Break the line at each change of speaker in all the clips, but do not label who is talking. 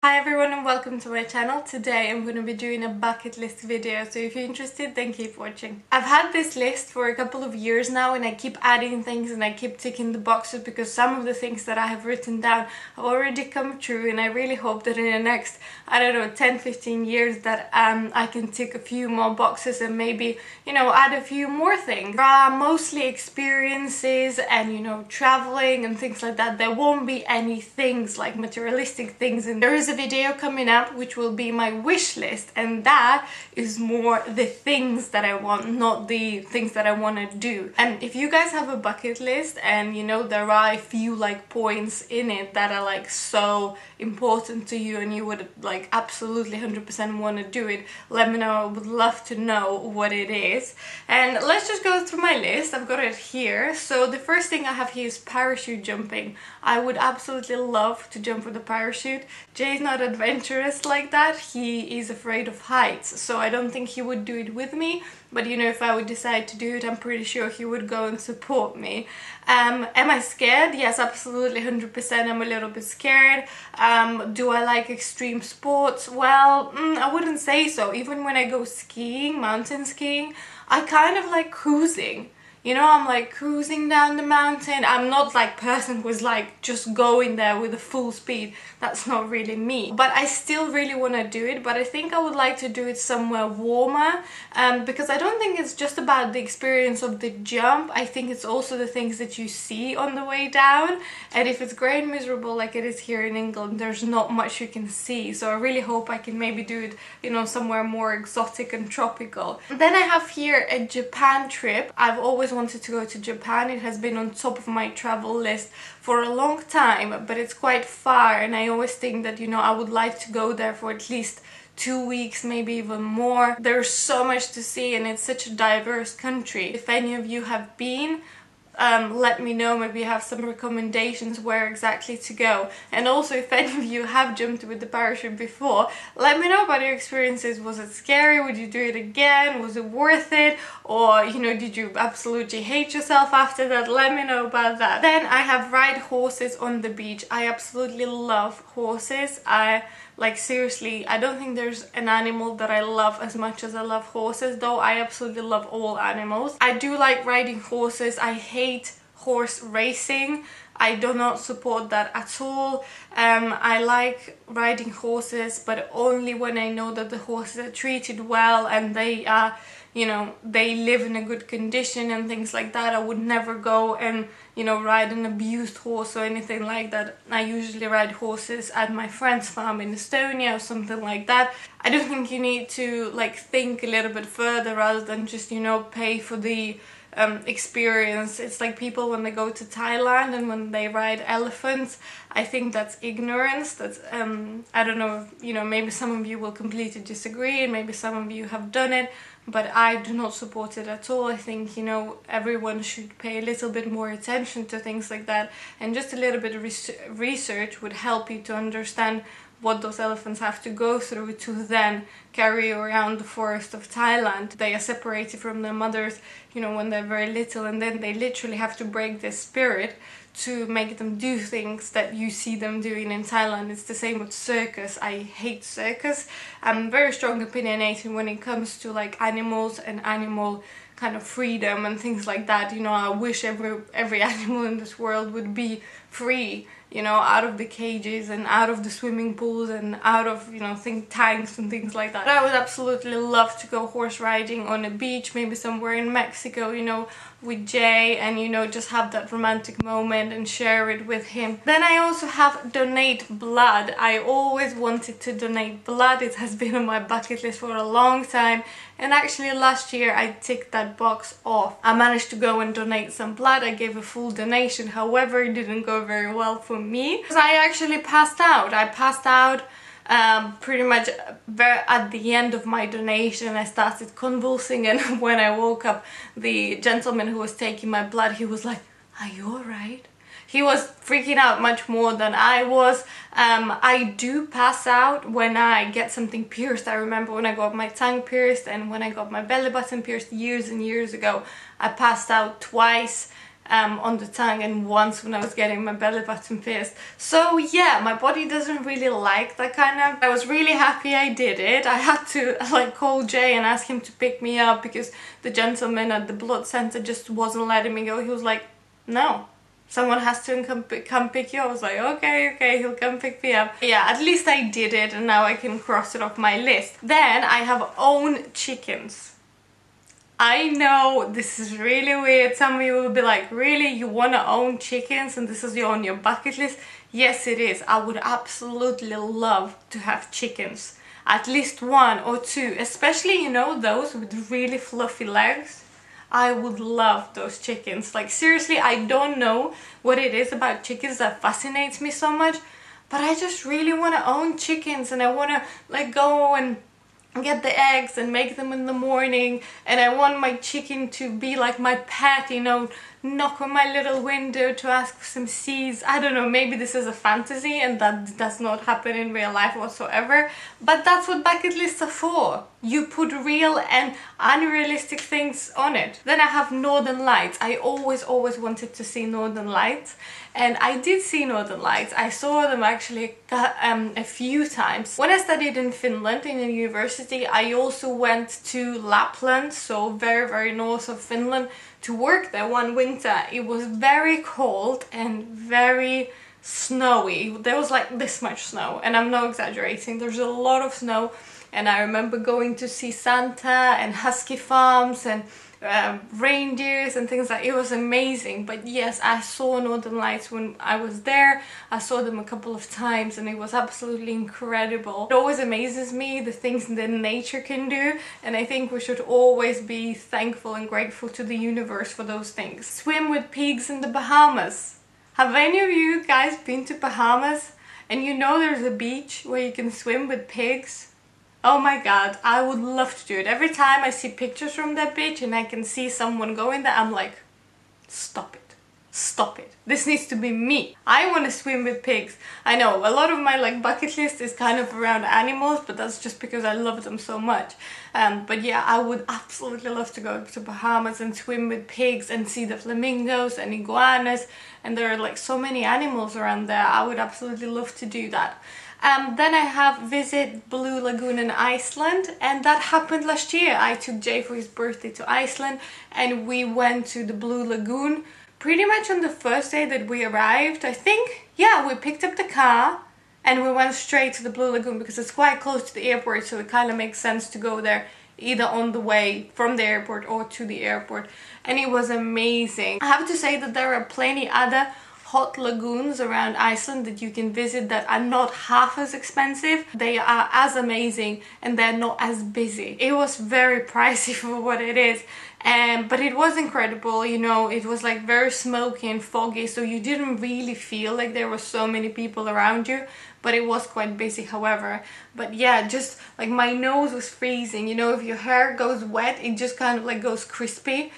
Hi everyone and welcome to my channel. Today I'm going to be doing a bucket list video, so if you're interested then keep watching. I've had this list for a couple of years now and I keep adding things and I keep ticking the boxes because some of the things that I have written down have already come true, and I really hope that in the next, I don't know, 10-15 years that I can tick a few more boxes and maybe, add a few more things. There are mostly experiences and, traveling and things like that. There won't be any things like materialistic things, and there is a video coming up which will be my wish list, and that is more the things that I want, not the things that I want to do. And if you guys have a bucket list and there are a few like points in it that are like so important to you and you would like absolutely 100% want to do it, let me know. I would love to know what it is. And let's just go through my list. I've got it here. So the first thing I have here is parachute jumping. I would absolutely love to jump with a parachute. Jay's not adventurous like that. He is afraid of heights, so I don't think he would do it with me. But if I would decide to do it, I'm pretty sure he would go and support me. Am I scared? Yes, absolutely, 100%. I'm a little bit scared. Do I like extreme sports? Well, I wouldn't say so. Even when I go skiing, mountain skiing, I kind of like cruising. I'm like cruising down the mountain. I'm not like person who's like just going there with a full speed. That's not really me. But I still really want to do it, but I think I would like to do it somewhere warmer, because I don't think it's just about the experience of the jump. I think it's also the things that you see on the way down, and if it's grey and miserable like it is here in England, there's not much you can see. So I really hope I can maybe do it somewhere more exotic and tropical. Then I have here a Japan trip. I've always wanted to go to Japan. It has been on top of my travel list for a long time, but it's quite far, and I always think that I would like to go there for at least 2 weeks, maybe even more. There's so much to see and it's such a diverse country. If any of you have been, let me know. Maybe you have some recommendations where exactly to go. And also, if any of you have jumped with the parachute before, let me know about your experiences. Was it scary? Would you do it again? Was it worth it? Or did you absolutely hate yourself after that? Let me know about that. Then I have ride horses on the beach. I absolutely love horses. Like seriously, I don't think there's an animal that I love as much as I love horses, though I absolutely love all animals. I do like riding horses. I hate horse racing. I do not support that at all. I like riding horses, but only when I know that the horses are treated well and they are, they live in a good condition and things like that. I would never go and ride an abused horse or anything like that. I usually ride horses at my friend's farm in Estonia or something like that. I do think you need to like think a little bit further rather than just pay for the experience. It's like people when they go to Thailand and when they ride elephants. I think that's ignorance. That's I don't know, maybe some of you will completely disagree and maybe some of you have done it, but I do not support it at all. I think everyone should pay a little bit more attention to things like that, and just a little bit of research would help you to understand what those elephants have to go through to then carry around the forest of Thailand. They are separated from their mothers, when they're very little, and then they literally have to break their spirit to make them do things that you see them doing in Thailand. It's the same with circus. I hate circus. I'm very strong opinionated when it comes to like animals and animal kind of freedom and things like that. I wish every animal in this world would be free, out of the cages and out of the swimming pools and out of, tanks and things like that. I would absolutely love to go horse riding on a beach, maybe somewhere in Mexico, with Jay, and just have that romantic moment and share it with him. Then I also have donate blood. I always wanted to donate blood. It has been on my bucket list for a long time, and actually last year I ticked that box off. I managed to go and donate some blood. I gave a full donation. However, it didn't go very well for me because I actually passed out. I passed out pretty much at the end of my donation. I started convulsing, and when I woke up, the gentleman who was taking my blood, he was like, "Are you alright?" He was freaking out much more than I was. I do pass out when I get something pierced. I remember when I got my tongue pierced and when I got my belly button pierced years and years ago. I passed out twice. on the tongue, and once when I was getting my belly button pierced. So yeah, my body doesn't really like that kind of... I was really happy I did it. I had to like call Jay and ask him to pick me up because the gentleman at the blood center just wasn't letting me go. He was like, no, someone has to come pick you up. I was like, okay, he'll come pick me up. Yeah, at least I did it, and now I can cross it off my list. Then I have own chickens. I know this is really weird. Some of you will be like, really? You want to own chickens and this is on your bucket list? Yes, it is. I would absolutely love to have chickens. At least 1 or 2, especially, you know, those with really fluffy legs. I would love those chickens. Like, seriously, I don't know what it is about chickens that fascinates me so much, but I just really want to own chickens, and I want to like go and get the eggs and make them in the morning, and I want my chicken to be like my pet, you know, knock on my little window to ask for some seeds. I don't know, maybe this is a fantasy and that does not happen in real life whatsoever, but that's what bucket lists are for. You put real and unrealistic things on it. Then I have Northern Lights. I always wanted to see Northern Lights, and I did see Northern Lights. I saw them actually a few times. When I studied in Finland in a university, I also went to Lapland, so very north of Finland, to work there one winter. It was very cold and very snowy. There was like this much snow, and I'm not exaggerating. There's a lot of snow, and I remember going to see Santa and husky farms and reindeers and things like. It was amazing. But yes, I saw Northern Lights when I was there. I saw them a couple of times, and it was absolutely incredible. It always amazes me the things that nature can do, and I think we should always be thankful and grateful to the universe for those things. Swim with pigs in the Bahamas. Have any of you guys been to Bahamas and you know there's a beach where you can swim with pigs? Oh my god, I would love to do it. Every time I see pictures from that beach and I can see someone going there, I'm like, stop it. Stop it. This needs to be me. I want to swim with pigs. I know a lot of my like bucket list is kind of around animals, but that's just because I love them so much. But yeah, I would absolutely love to go to Bahamas and swim with pigs and see the flamingos and iguanas, and there are like so many animals around there. I would absolutely love to do that. Then I have visit Blue Lagoon in Iceland, and that happened last year. I took Jay for his birthday to Iceland, and we went to the Blue Lagoon pretty much on the first day that we arrived, I think. Yeah, we picked up the car and we went straight to the Blue Lagoon because it's quite close to the airport, so it kind of makes sense to go there either on the way from the airport or to the airport, and it was amazing. I have to say that there are plenty other hot lagoons around Iceland that you can visit that are not half as expensive. They are as amazing and they're not as busy. It was very pricey for what it is, but it was incredible. You know, it was like very smoky and foggy, so you didn't really feel like there were so many people around you, but it was quite busy however. But yeah, just like my nose was freezing. You know, if your hair goes wet, it just kind of like goes crispy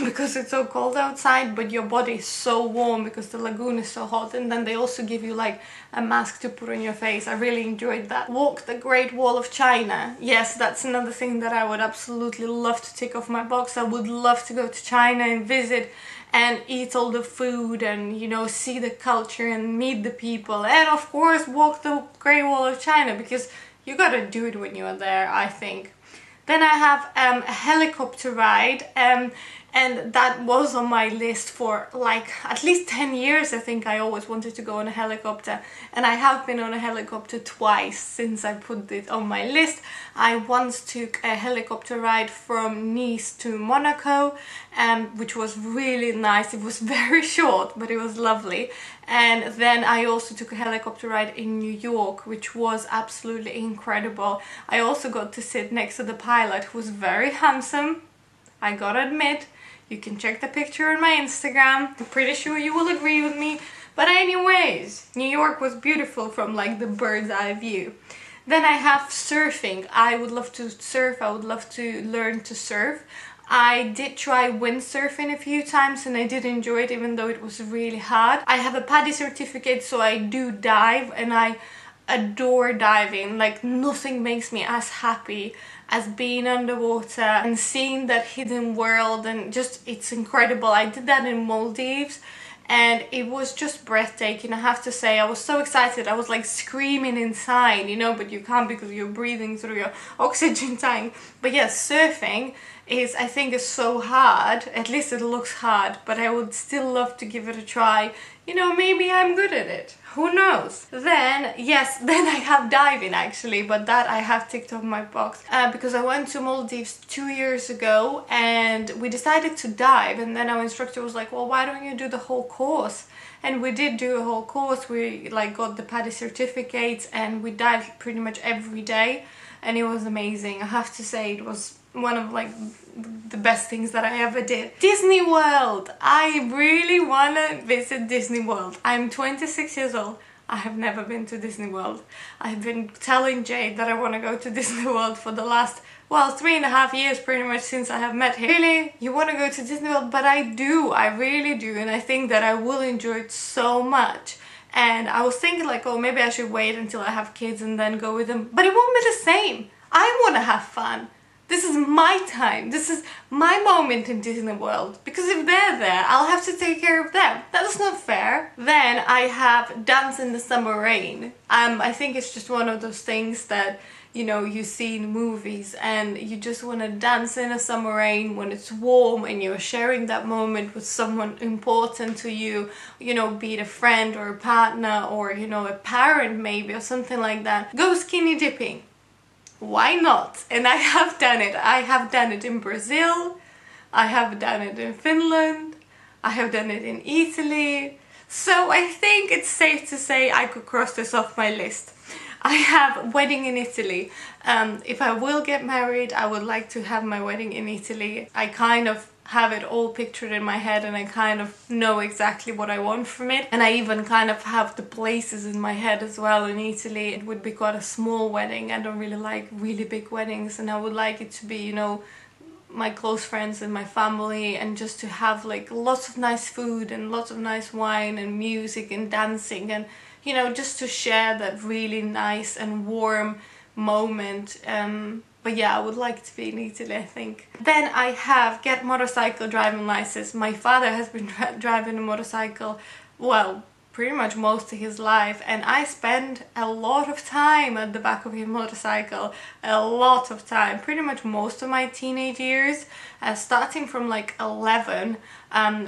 because it's so cold outside, but your body is so warm because the lagoon is so hot. And then they also give you like a mask to put on your face. I really enjoyed that. Walk the Great Wall of China. Yes, that's another thing that I would absolutely love to tick off my box. I would love to go to China and visit and eat all the food and, you know, see the culture and meet the people, and of course walk the Great Wall of China, because you gotta do it when you're there, I think. Then I have a helicopter ride, and that was on my list for like at least 10 years. I think I always wanted to go on a helicopter, and I have been on a helicopter twice since I put it on my list. I once took a helicopter ride from Nice to Monaco, which was really nice. It was very short, but it was lovely. And then I also took a helicopter ride in New York, which was absolutely incredible. I also got to sit next to the pilot, who was very handsome, I gotta admit. You can check the picture on my Instagram. I'm pretty sure you will agree with me. But anyways, New York was beautiful from like the bird's eye view. Then I have surfing. I would love to surf. I would love to learn to surf. I did try windsurfing a few times and I did enjoy it, even though it was really hard. I have a PADI certificate, so I do dive, and I adore diving. Like nothing makes me as happy as being underwater and seeing that hidden world, and just it's incredible. I did that in Maldives and it was just breathtaking. I have to say, I was so excited. I was like screaming inside, you know, but you can't because you're breathing through your oxygen tank. But yeah, surfing is, I think, is so hard. At least it looks hard, but I would still love to give it a try. You know, maybe I'm good at it. Who knows? Then, yes, then I have diving actually, but that I have ticked off my box because I went to Maldives 2 years ago and we decided to dive, and then our instructor was like, well, why don't you do the whole course? And we did do a whole course. We like got the PADI certificates and we dived pretty much every day, and it was amazing. I have to say, it was one of like the best things that I ever did. Disney World! I really want to visit Disney World. I'm 26 years old. I have never been to Disney World. I've been telling Jade that I want to go to Disney World for the last, well, 3.5 years pretty much since I have met him. Really? You want to go to Disney World? But I do, I really do, and I think that I will enjoy it so much. And I was thinking like, oh, maybe I should wait until I have kids and then go with them. But it won't be the same. I want to have fun. This is my time. This is my moment in Disney World. Because if they're there, I'll have to take care of them. That's not fair. Then I have Dance in the Summer Rain. I think it's just one of those things that, you know, you see in movies and you just want to dance in a summer rain when it's warm and you're sharing that moment with someone important to you, you know, be it a friend or a partner or, you know, a parent maybe or something like that. Go skinny dipping. Why not? And I have done it. I have done it in Brazil, I have done it in Finland, I have done it in Italy. So I think it's safe to say I could cross this off my list. I have wedding in Italy. If I will get married, I would like to have my wedding in Italy. I kind of have it all pictured in my head and I kind of know exactly what I want from it, and I even kind of have the places in my head as well. In Italy it would be quite a small wedding. I don't really like really big weddings, and I would like it to be, you know, my close friends and my family, and just to have like lots of nice food and lots of nice wine and music and dancing, and you know, just to share that really nice and warm moment. But yeah, I would like to be in Italy, I think. Then I have get motorcycle driving license. My father has been driving a motorcycle, well, pretty much most of his life, and I spend a lot of time at the back of his motorcycle. A lot of time, pretty much most of my teenage years. Starting from like 11,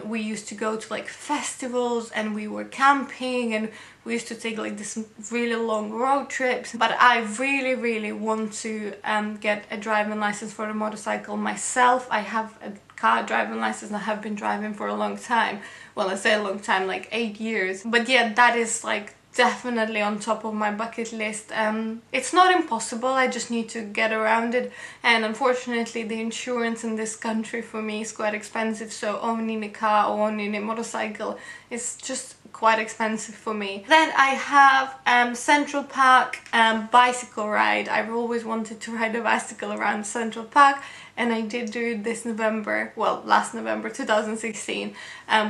we used to go to like festivals and we were camping and we used to take like this really long road trips. But I really want to get a driving license for a motorcycle myself. I have a car driving license and I have been driving for a long time. Well, I say a long time, like 8 years. But yeah, that is like definitely on top of my bucket list. It's not impossible, I just need to get around it, and unfortunately the insurance in this country for me is quite expensive, so owning a car or owning a motorcycle is just quite expensive for me. Then I have Central Park bicycle ride. I've always wanted to ride a bicycle around Central Park, and I did do it this November, well, last November 2016,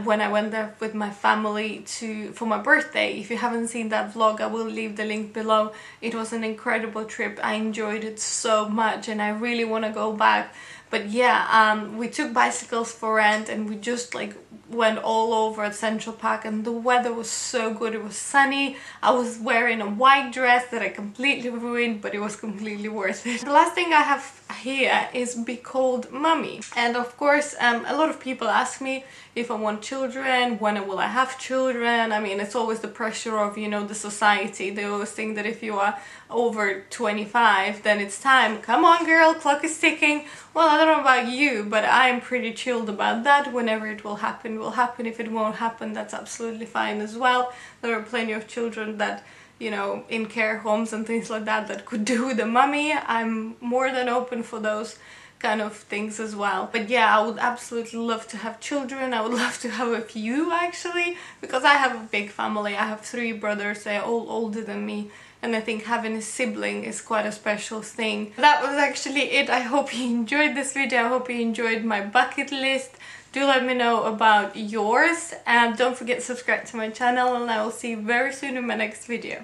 when I went there with my family for my birthday. If you haven't seen that vlog, I will leave the link below. It was an incredible trip. I enjoyed it so much and I really want to go back. But yeah, we took bicycles for rent and we just like went all over at Central Park, and the weather was so good. It was sunny. I was wearing a white dress that I completely ruined, but it was completely worth it. The last thing I have here is Be Called Mummy, and of course a lot of people ask me if I want children, when will I have children. I mean, it's always the pressure of, you know, the society. They always think that if you are over 25 then it's time, come on girl, clock is ticking. Well, I don't know about you, but I'm pretty chilled about that. Whenever it will happen, will happen. If it won't happen, that's absolutely fine as well. There are plenty of children that, you know, in care homes and things like that, that could do with a mummy. I'm more than open for those kind of things as well. But yeah, I would absolutely love to have children. I would love to have a few actually, because I have a big family. I have 3 brothers, they're all older than me, and I think having a sibling is quite a special thing. That was actually it. I hope you enjoyed this video. I hope you enjoyed my bucket list. Do let me know about yours, and don't forget to subscribe to my channel, and I will see you very soon in my next video.